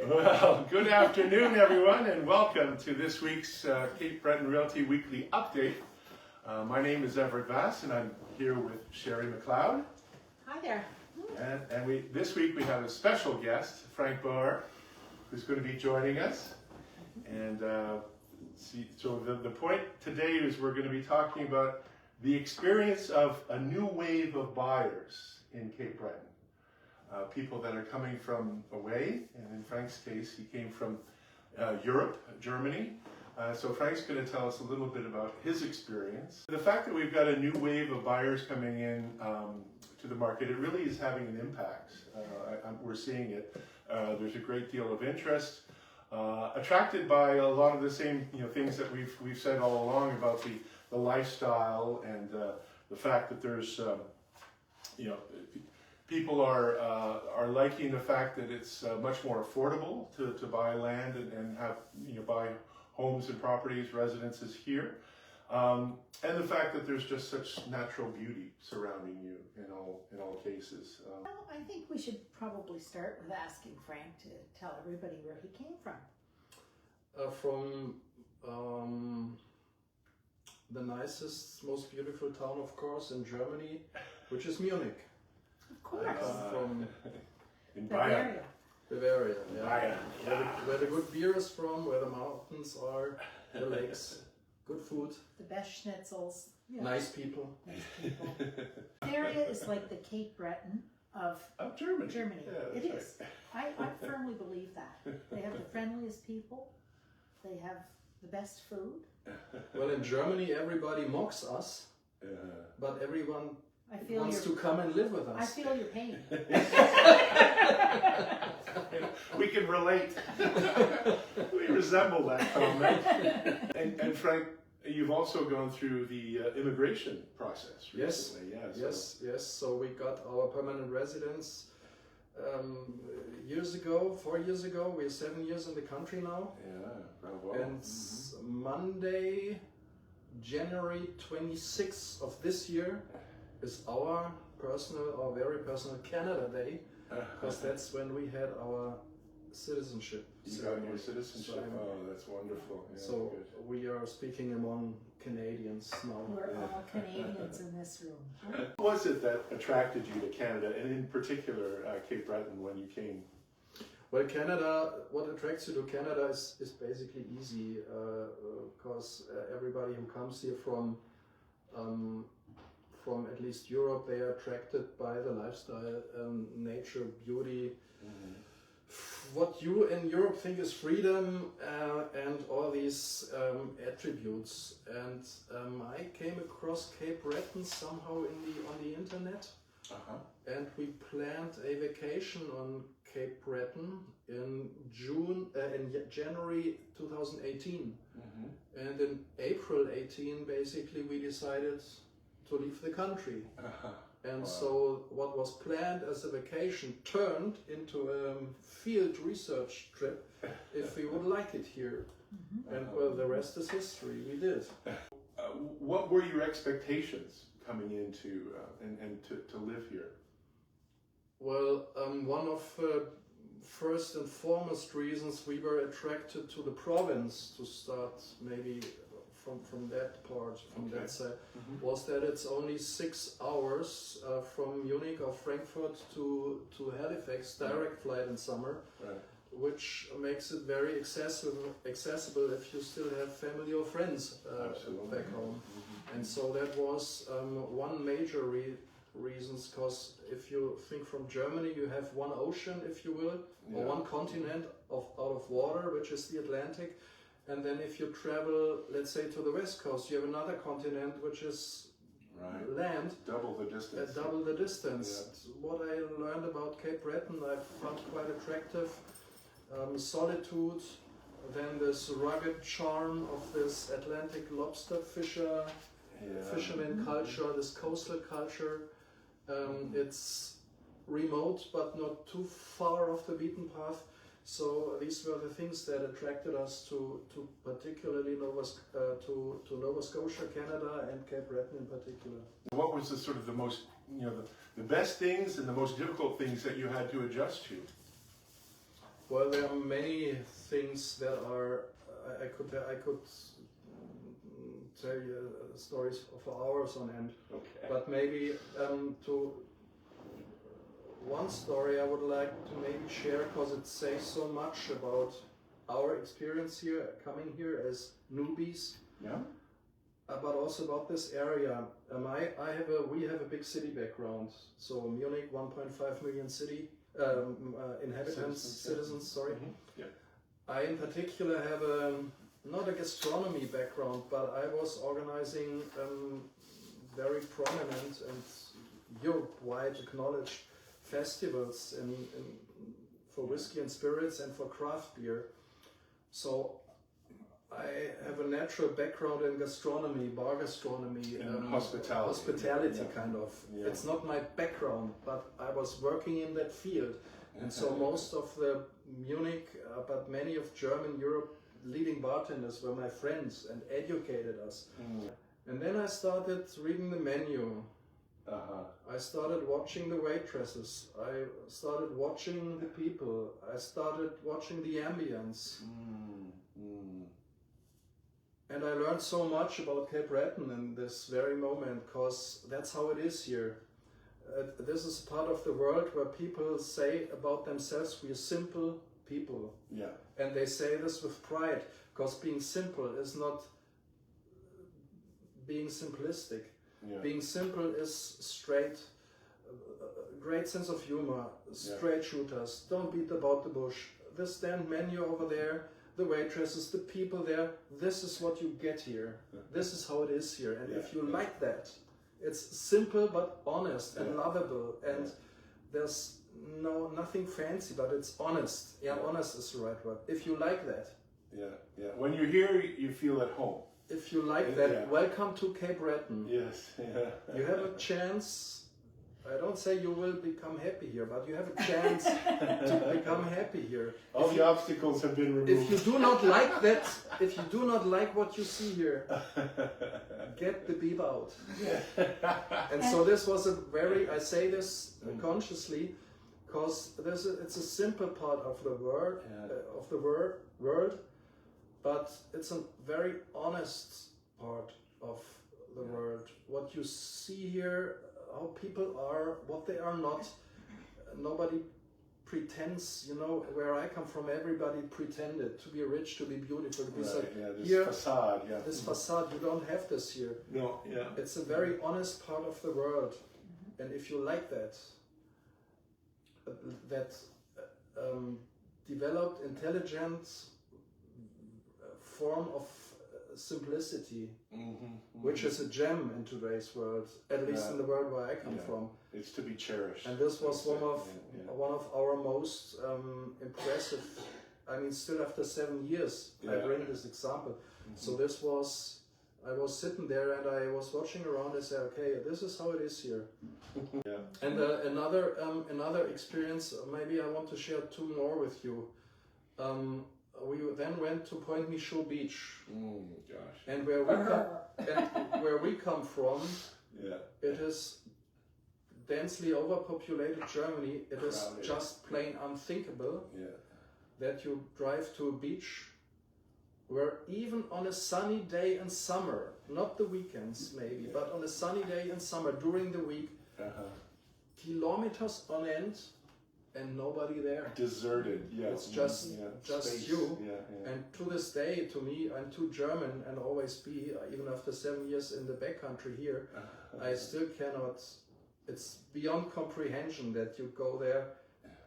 Well, good afternoon, everyone, and welcome to this week's Cape Breton Realty Weekly Update. My name is Everett Vass, and I'm here with Sherry McLeod. Hi there. And this week we have a special guest, Frank Bauer, who's going to be joining us. And so the point today is we're going to be talking about the experience of a new wave of buyers in Cape Breton. People that are coming from away, and in Frank's case, he came from Europe, Germany. So Frank's going to tell us a little bit about his experience. The fact that we've got a new wave of buyers coming in to the market, it really is having an impact. We're seeing it. There's a great deal of interest, attracted by a lot of the same things that we've said all along about the lifestyle and the fact that there's people are liking the fact that it's much more affordable to buy land and have buy homes and properties, residences here, and the fact that there's just such natural beauty surrounding you in all cases. Well, I think we should probably start with asking Frank to tell everybody where he came from. From the nicest, most beautiful town, of course, in Germany, which is Munich. Of course. I come from In Bavaria. Bavaria, yeah. Bayern, yeah. Where the good beer is from, where the mountains are, the lakes, good food, The best schnitzels. Yeah. nice people. Nice people. Bavaria is like the Cape Breton of Germany. Germany. Yeah, It that's is. I firmly believe that. They have the friendliest people. They have the best food. Well, in Germany, everybody mocks us, but everyone I feel wants your to come and live with us. I feel your pain. We can relate. We resemble that comment. And Frank, you've also gone through the immigration process Yes, recently. yes. So we got our permanent residence years ago, 4 years ago. We're 7 years in the country now. Yeah, bravo. And Monday, January 26th of this year is our very personal Canada Day, because that's when we had our citizenship. You got your citizenship. Oh, that's wonderful. Yeah, So good. we are speaking among Canadians now. We're all Canadians in this room. What was it that attracted you to Canada, and in particular Cape Breton, when you came? Well, Canada, what attracts you to Canada is basically easy, because everybody who comes here from at least Europe, they are attracted by the lifestyle, nature, beauty. Mm-hmm. What you in Europe think is freedom and all these attributes. And I came across Cape Breton somehow on the internet. And we planned a vacation on Cape Breton in January 2018. And in April 18, basically, we decided to leave the country. And so what was planned as a vacation turned into a field research trip if we would like it here. And well, the rest is history. We did. What were your expectations coming into and to live here? Well, one of first and foremost reasons we were attracted to the province to start maybe from that part, from that side, was that it's only 6 hours from Munich or Frankfurt to Halifax, direct flight in summer, which makes it very accessible if you still have family or friends back home. And so that was one major reasons, because if you think from Germany, you have one ocean, if you will, or one continent out of water, which is the Atlantic. And then if you travel, let's say, to the west coast, you have another continent, which is land. Double the distance. Double the distance. Yeah. What I learned about Cape Breton, I found quite attractive. Solitude, then this rugged charm of this Atlantic lobster fisherman culture, this coastal culture. It's remote, but not too far off the beaten path. So these were the things that attracted us to particularly to Nova Scotia, Canada, and Cape Breton in particular. What was the sort of the most, the best things and the most difficult things that you had to adjust to? Well, there are many things that are. I could tell you stories for hours on end. Okay. But maybe to one story I would like to maybe share because it says so much about our experience here, coming here as newbies. Yeah. But also about this area. We have a big city background. So Munich, 1.5 million city inhabitants, citizens. Sorry. Mm-hmm. Yeah. I in particular have not a gastronomy background, but I was organizing very prominent and Europe-wide acknowledged festivals for whiskey and spirits and for craft beer. So I have a natural background in gastronomy, bar gastronomy, hospitality Yeah. kind of. Yeah. It's not my background, but I was working in that field. And so most of the Munich, but many of German, Europe leading bartenders were my friends and educated us. Mm. And then I started reading the menu. I started watching the waitresses. I started watching the people. I started watching the ambience. And I learned so much about Cape Breton in this very moment, because that's how it is here. This is part of the world where people say about themselves, we are simple people. Yeah. And they say this with pride, because being simple is not being simplistic. Yeah. Being simple is straight, great sense of humor, straight shooters, don't beat about the bush. The stand menu over there, the waitresses, the people there, this is what you get here. This is how it is here. And if you like that, it's simple but honest and lovable, and there's nothing fancy, but it's honest. Yeah, honest is the right word. If you like that. Yeah. When you're here, you feel at home. If you like that, welcome to Cape Breton. Yes. Yeah. You have a chance. I don't say you will become happy here, but you have a chance to become happy here. All the obstacles have been removed. If you do not like that, if you do not like what you see here, get the beep out. And so this was a very, I say this consciously, because it's a simple part of the world, but it's a very honest part of the world. What you see here, how people are, what they are not. Nobody pretends, where I come from, everybody pretended to be rich, to be beautiful, to be this facade, This facade, you don't have this here. No, yeah. It's a very honest part of the world. And if you like that, developed, intelligent form of simplicity, which is a gem in today's world, at least in the world where I come from. It's to be cherished. And this was one of our most impressive. I mean, still after 7 years, I bring this example. So this was, I was sitting there and I was watching around and said, okay, this is how it is here. And another experience, maybe I want to share 2 more with you. We then went to Point Michaud Beach, and where we come from, it is densely overpopulated Germany. It is just plain unthinkable that you drive to a beach where even on a sunny day in summer, not the weekends maybe, but on a sunny day in summer during the week, kilometers on end, and nobody there. Deserted, It's just space. you. And to this day, to me, I'm too German and always be, even after 7 years in the backcountry here, I still cannot, it's beyond comprehension that you go there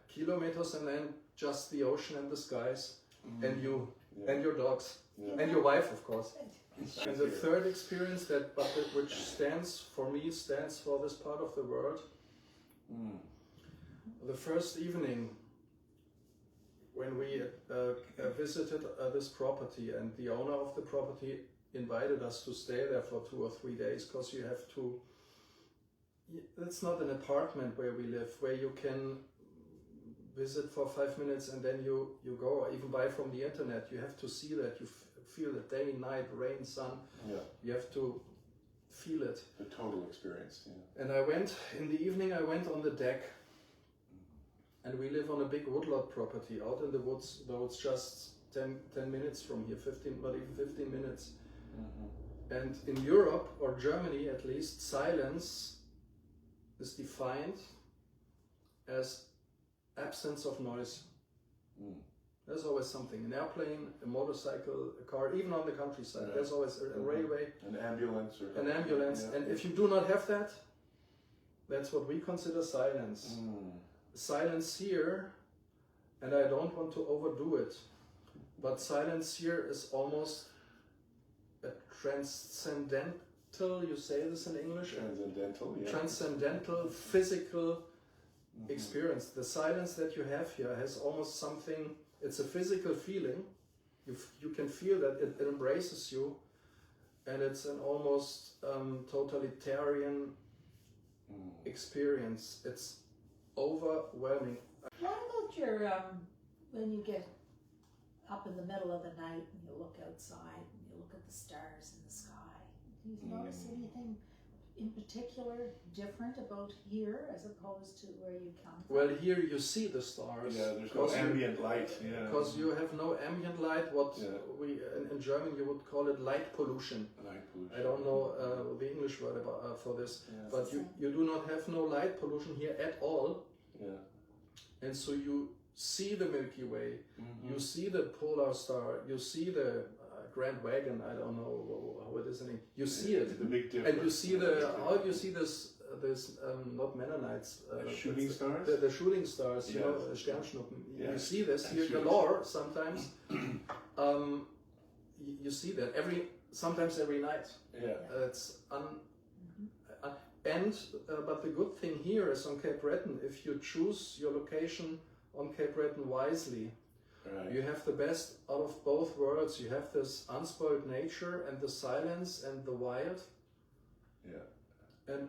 kilometers and then just the ocean and the skies, and you, and your dogs, and your wife, of course. And the third experience which stands for this part of the world, the first evening when we visited this property, and the owner of the property invited us to stay there for 2 or 3 days, because you have to, it's not an apartment where we live, where you can visit for 5 minutes and then you go, or even buy from the internet. You have to see that, you feel the day, night, rain, sun. You have to feel it. The total experience. And in the evening I went on the deck, and we live on a big woodlot property out in the woods, though it's just 10 minutes from here, 15, not even 15 minutes. And in Europe, or Germany at least, silence is defined as absence of noise. There's always something, an airplane, a motorcycle, a car, even on the countryside, there's always a railway. An ambulance or An ambulance, yeah. and if you do not have that, that's what we consider silence. Silence here, and I don't want to overdo it, but silence here is almost a transcendental, you say this in English? Transcendental, yeah. Transcendental, physical experience. The silence that you have here has almost something, it's a physical feeling. You can feel that it embraces you, and it's an almost totalitarian experience. It's overwhelming. What about your, when you get up in the middle of the night and you look outside and you look at the stars in the sky? Do you notice anything in particular different about here as opposed to where you come from? Well, here you see the stars. Yeah, there's no ambient light. Yeah. Because you have no ambient light, what we in German you would call it light pollution. Light pollution. I don't know the English word for this, but you do not have no light pollution here at all. Yeah. And so you see the Milky Way, you see the polar star, you see the Grand Wagon, I don't know how it is in English. You see it. The big difference. And you see how you see this not Mennonites. Shooting stars? The shooting stars, you Yes. know, Sternschnuppen. Yes. You see this here Shooting galore sometimes. You see that sometimes every night. Yeah. It's but the good thing here is on Cape Breton, if you choose your location on Cape Breton wisely, you have the best out of both worlds. You have this unspoiled nature and the silence and the wild. Yeah. And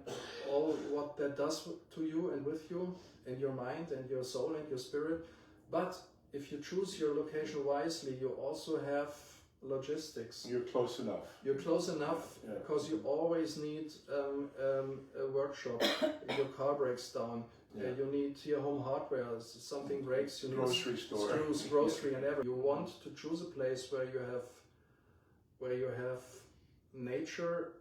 all what that does to you and with you and your mind and your soul and your spirit. But if you choose your location wisely, you also have logistics. You're close enough. You're close enough because you always need a workshop. Your car breaks down. You need your home hardware. Something breaks. You need grocery store. Screws, grocery, and everything. You want to choose a place where you have nature,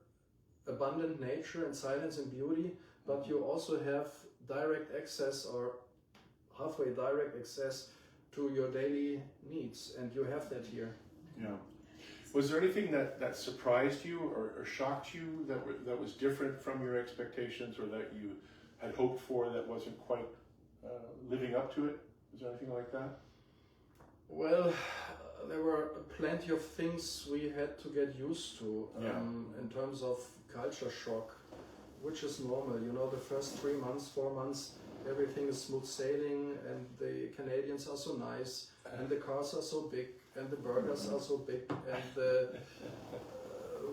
abundant nature and silence and beauty, but you also have direct access or halfway direct access to your daily needs, and you have that here. Yeah. Was there anything that surprised you or shocked you that was different from your expectations or that you had hoped for that wasn't quite living up to it? Was there anything like that? Well, there were plenty of things we had to get used to in terms of culture shock, which is normal. You know, the first 3 months, 4 months, everything is smooth sailing, and the Canadians are so nice, and the cars are so big, and the burgers are so big, and the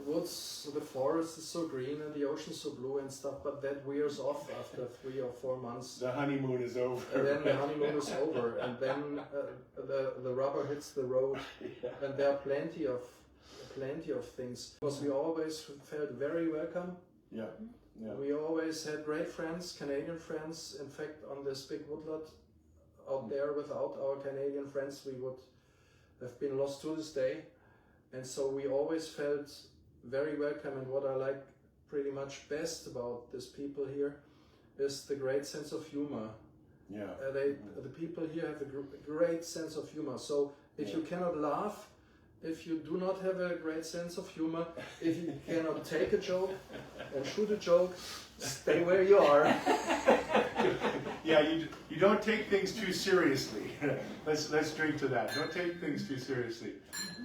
woods, the forest is so green, and the ocean so blue and stuff, but that wears off after 3 or 4 months. The honeymoon is over. And then the honeymoon is over, and then the rubber hits the road, and there are plenty of things. Because we always felt very welcome. Yeah. Yeah. We always had great friends, Canadian friends. In fact, on this big woodlot out there, without our Canadian friends, we would have been lost to this day. And so we always felt very welcome. And what I like pretty much best about these people here is the great sense of humor. Yeah. The people here have a great sense of humor. So if you cannot laugh, if you do not have a great sense of humor, if you cannot take a joke and shoot a joke, stay where you are. Yeah, you don't take things too seriously. let's drink to that. Don't take things too seriously.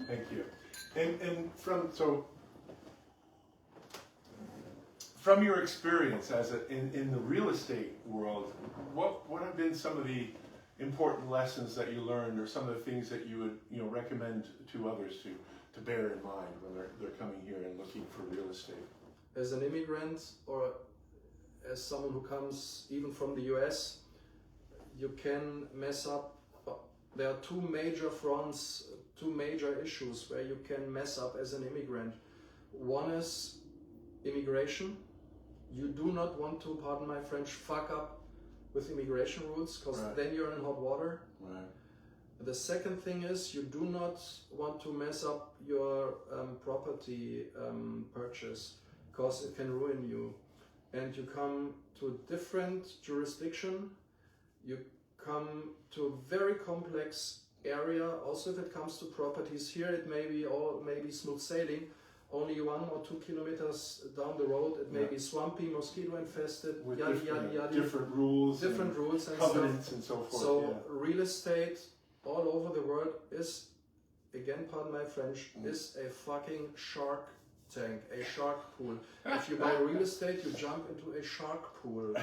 Thank you. And from your experience in the real estate world, what have been some of the important lessons that you learned, or some of the things that you would recommend to others to bear in mind when they're coming here and looking for real estate? As an immigrant, or as someone who comes even from the US, you can mess up. There are two major fronts, two major issues where you can mess up as an immigrant. One is immigration. You do not want to, pardon my French, fuck up with immigration rules, because Right. then you're in hot water. Right. The second thing is you do not want to mess up your property purchase, because it can ruin you. And you come to a different jurisdiction, you come to a very complex area. Also, if it comes to properties here, it may be smooth sailing. Only 1 or 2 kilometers down the road, it may Yeah. be swampy, mosquito infested, With yada different, yada yada. different rules, Different and rules and covenants stuff. and so forth. So yeah. real estate all over the world is, again, pardon my French, is a fucking shark tank, a shark pool. If you buy real estate, you jump into a shark pool.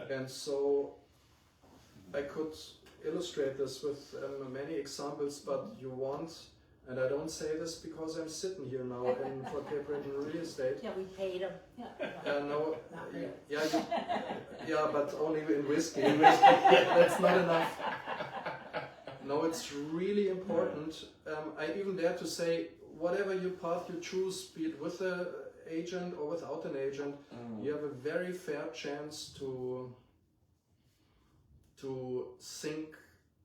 And so I could illustrate this with many examples, but you want, and I don't say this because I'm sitting here now for Cape Breton Real Estate. Yeah, we paid them. Yeah. No, Not really. yeah, but only in whiskey. That's not enough. No, it's really important. I even dare to say, whatever your path you choose, be it with an agent or without an agent, you have a very fair chance to sink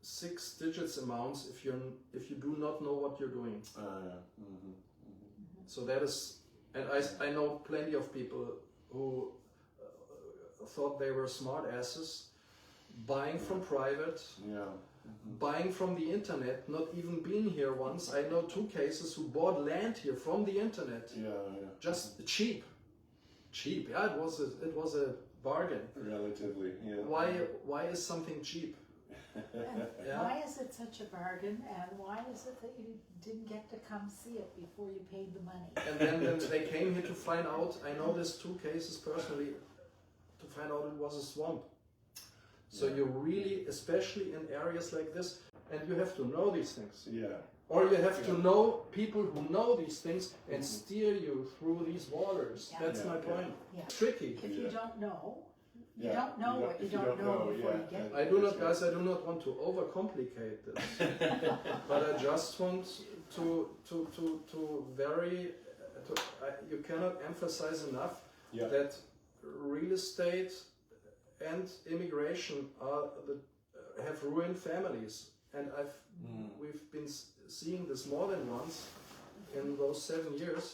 6 digits amounts if you do not know what you're doing. So that is, and I know plenty of people who thought they were smart asses, buying from private, buying from the internet, not even being here once. I know 2 cases who bought land here from the internet, just cheap. Yeah, it was a bargain. Relatively, yeah. Why is something cheap? And why is it such a bargain, and why is it that you didn't get to come see it before you paid the money? And then they came here to find out, I know there's 2 cases personally, to find out it was a swamp. So you really, especially in areas like this, and you have to know these things. Yeah. Or you have to know people who know these things and steer you through these waters. Yeah. That's my point. Yeah. Tricky. If you don't know, you Yeah. don't know what you If you don't know before yeah. you get I do not, guys, I do not want to overcomplicate this. But I just want to you cannot emphasize enough that real estate and immigration have ruined families, and we've been seeing this more than once in those 7 years,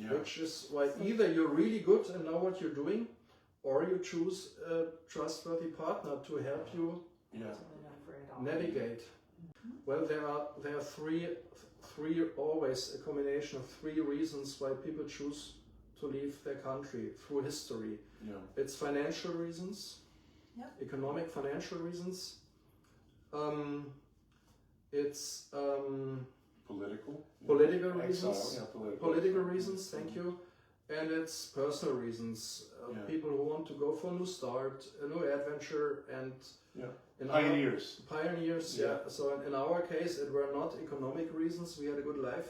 which is why either you're really good and know what you're doing, or you choose a trustworthy partner to help you navigate. Well, there are three always a combination of 3 reasons why people choose to leave their country through history. It's financial reasons. Economic, financial reasons. It's political reasons. Political reasons. Thank you. And it's personal reasons. People who want to go for a new start, a new adventure, and Pioneers. Pioneers. Yeah. So in our case, it were not economic reasons. We had a good life.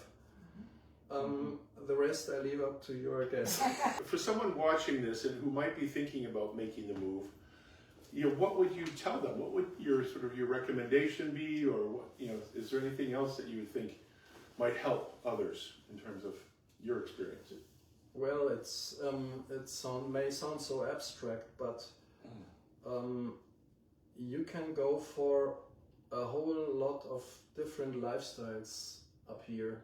The rest I leave up to your guess. For someone watching this and who might be thinking about making the move, what would you tell them? What would your recommendation be, or what, is there anything else that you would think might help others in terms of your experience? Well, may sound so abstract, but you can go for a whole lot of different lifestyles up here.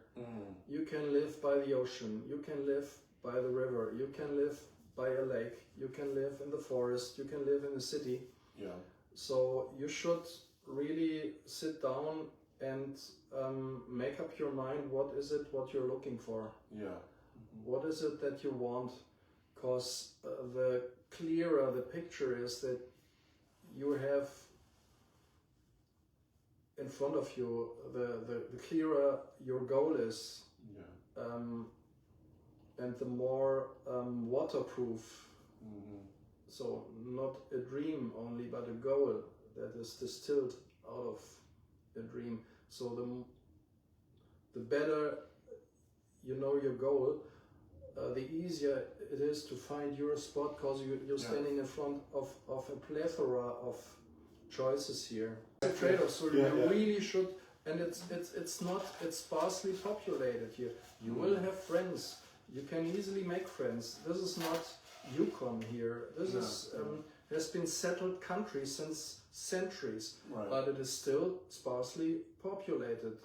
You can live by the ocean, you can live by the river, you can live by a lake, you can live in the forest, you can live in the city. So you should really sit down and make up your mind, what is it what you're looking for? What is it that you want? Because the clearer the picture is that you have in front of you, the clearer your goal is, and the more waterproof. So not a dream only, but a goal that is distilled out of a dream. So the better you know your goal, the easier it is to find your spot, because you're standing in front of a plethora of choices here. It's a trade-off, so you really should, and it's sparsely populated here. You will have friends. You can easily make friends. This is not Yukon here. This is has been settled country since centuries, Right. but it is still sparsely populated.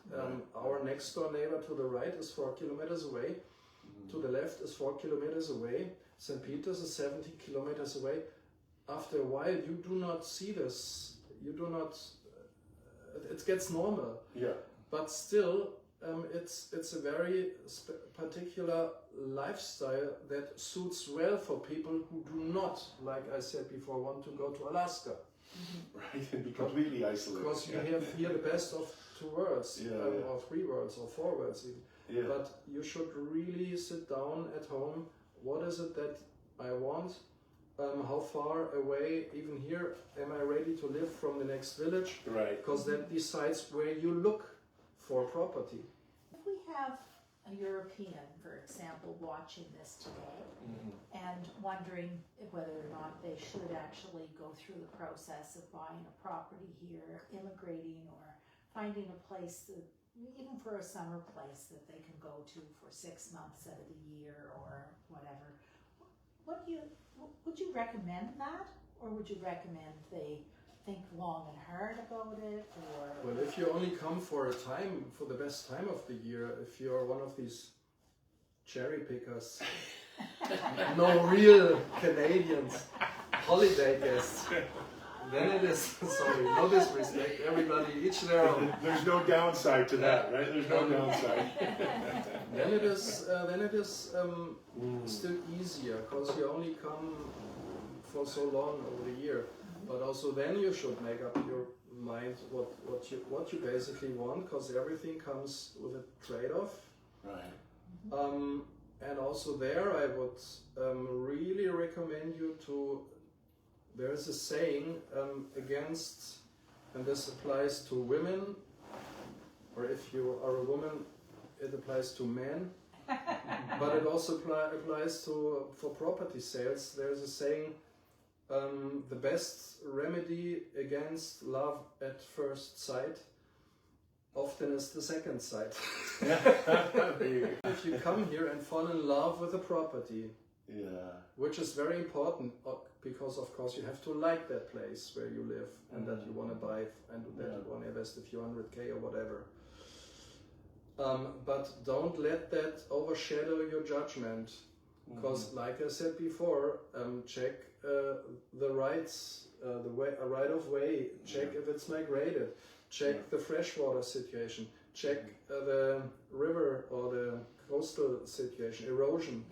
Our next door neighbor to the right is 4 kilometers away. To the left is 4 kilometers away. St. Peter's is 70 kilometers away. After a while, you do not see this. You do not. It gets normal. Yeah. But still, it's a very particular lifestyle that suits well for people who do not, like I said before, want to go to Alaska. Right, and be completely isolated. Because you have here the best of two worlds, Yeah, or 3 worlds, or 4 worlds even. Yeah. But you should really sit down at home. What is it that I want? How far away, even here, am I ready to live from the next village? Right. Because that decides where you look for property. If we have a European, for example, watching this today and wondering whether or not they should actually go through the process of buying a property here, immigrating, or finding a place that, even for a summer place that they can go to for 6 months out of the year or whatever, would you recommend that, or would you recommend they think long and hard about it, or? Well, if you only come for the best time of the year, if you're one of these cherry pickers, no real Canadians, holiday guests, then it is, sorry, no disrespect, everybody, each their own. There's no downside to that, right? There's no downside. Then it is still easier, because you only come for so long over the year. But also then you should make up your mind what you basically want, because everything comes with a trade-off. Right. And also there I would really recommend you to, there's a saying against, and this applies to women, or if you are a woman, it applies to men, but it also applies for property sales. There's a saying, the best remedy against love at first sight often is the second sight. If you come here and fall in love with a property, which is very important, because of course you have to like that place where you live and that you want to buy and that you want to invest a few 100K or whatever. But don't let that overshadow your judgment, because like I said before, check the rights, the right of way, check if it's migrated, check the freshwater situation, check the river or the coastal situation, erosion.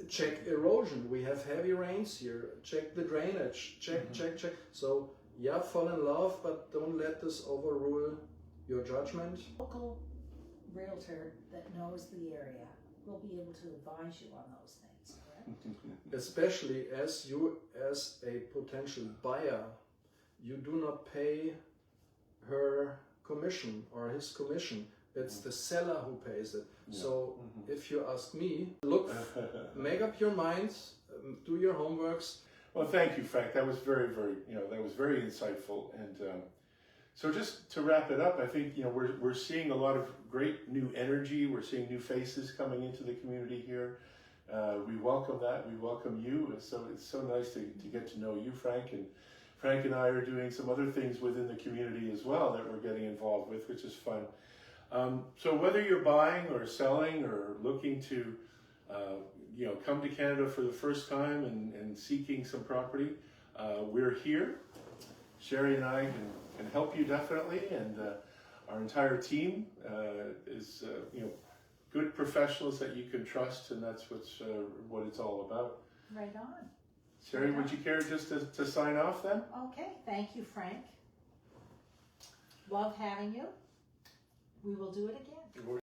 Check erosion. We have heavy rains here. Check the drainage. Check. So yeah, fall in love, but don't let this overrule your judgment. Local realtor that knows the area will be able to advise you on those things, correct? Especially as you, as a potential buyer, you do not pay her commission or his commission. It's the seller who pays it. So if you ask me, look, make up your mind, do your homeworks. Well, thank you, Frank. That was very, that was very insightful. And so just to wrap it up, I think, we're seeing a lot of great new energy. We're seeing new faces coming into the community here. We welcome that. We welcome you. It's so nice to get to know you, Frank. And Frank and I are doing some other things within the community as well that we're getting involved with, which is fun. So whether you're buying or selling or looking to, come to Canada for the first time and seeking some property, we're here. Sherry and I can help you definitely, and our entire team is, good professionals that you can trust, and that's what it's all about. Right on. Sherry, would you care just to sign off then? Okay, thank you, Frank. Love having you. We will do it again.